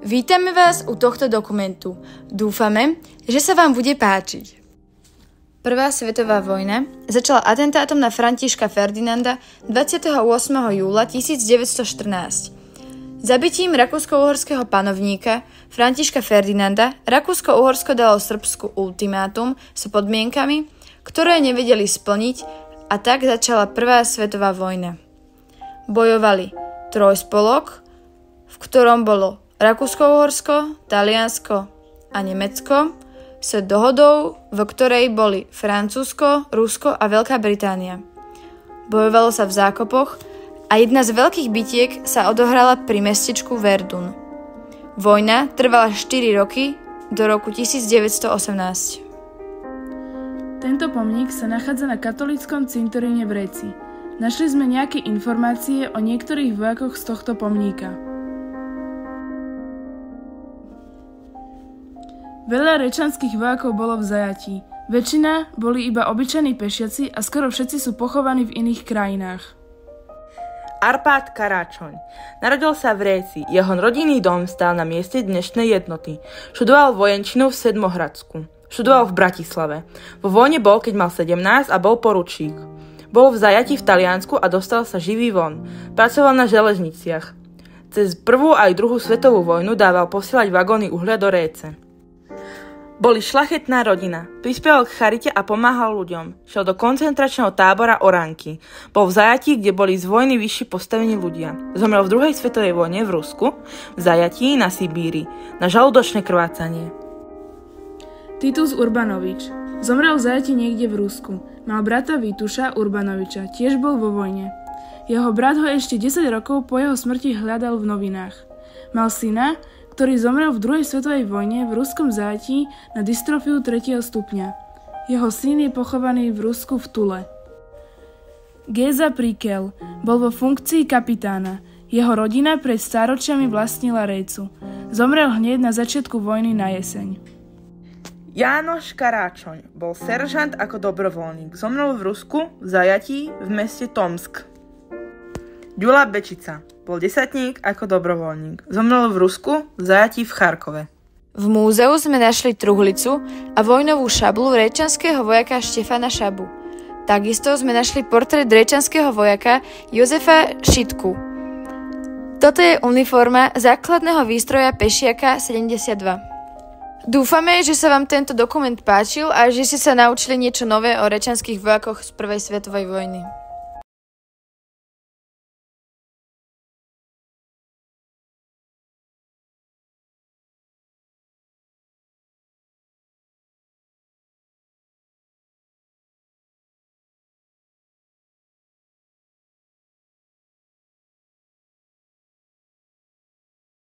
Vítame vás u tohto dokumentu. Dúfame, že sa vám bude páčiť. Prvá svetová vojna začala atentátom na Františka Ferdinanda 28. júla 1914. Zabitím rakúsko-uhorského panovníka Františka Ferdinanda Rakúsko-Uhorsko dalo Srbsku ultimátum s podmienkami, ktoré nevedeli splniť, a tak začala Prvá svetová vojna. Bojovali trojspolok, v ktorom bolo Rakúsko-Uhorsko, Taliansko a Nemecko, s dohodou, v ktorej boli Francúzsko, Rusko a Veľká Británia. Bojovalo sa v zákopoch a jedna z veľkých bitiek sa odohrala pri mestečku Verdun. Vojna trvala 4 roky do roku 1918. Tento pomník sa nachádza na katolíckom cintoríne v Reci. Našli sme nejaké informácie o niektorých vojakoch z tohto pomníka. Veľa rečanských vojakov bolo v zajatí. Väčšina boli iba obyčajní pešiaci a skoro všetci sú pochovaní v iných krajinách. Arpád Karáčoň. Narodil sa v Réci. Jeho rodinný dom stál na mieste dnešnej Jednoty. Študoval vojenčinu v Sedmohradsku. Študoval v Bratislave. Vo vojne bol, keď mal 17 a bol poručík. Bol v zajatí v Taliansku a dostal sa živý von. Pracoval na železniciach. Cez prvú aj druhú svetovú vojnu dával posielať vagóny uhlia do Réce. Boli šľachetná rodina. Prispieval k charite a pomáhal ľuďom. Šiel do koncentračného tábora Oránky. Bol v zajatí, kde boli z vojny vyšší postavení ľudia. Zomrel v druhej svetovej vojne v Rusku, v zajatí na Sibíri, na žalúdočné krvácanie. Titus Urbanovič. Zomrel v zajatí niekde v Rusku. Mal brata Vítuša Urbanoviča, tiež bol vo vojne. Jeho brat ho ešte 10 rokov po jeho smrti hľadal v novinách. Mal syna, ktorý zomrel v druhej svetovej vojne v ruskom zajatí na dystrofiu 3. stupňa. Jeho syn je pochovaný v Rusku v Tule. Géza Príkel bol vo funkcii kapitána. Jeho rodina pred stáročiami vlastnila Récu. Zomrel hneď na začiatku vojny na jeseň. Jánoš Karáčoň bol seržant ako dobrovoľník. Zomrel v Rusku v zajatí v meste Tomsk. Ďula Bečica bol desatník ako dobrovoľník. Zomrel v Rusku v zajatí v Charkove. V múzeu sme našli truhlicu a vojnovú šablu rečanského vojaka Štefana Šabu. Takisto sme našli portrét rečanského vojaka Jozefa Šitku. Toto je uniforma základného výstroja pešiaka 72. Dúfame, že sa vám tento dokument páčil a že ste sa naučili niečo nové o rečanských vojakoch z Prvej svetovej vojny.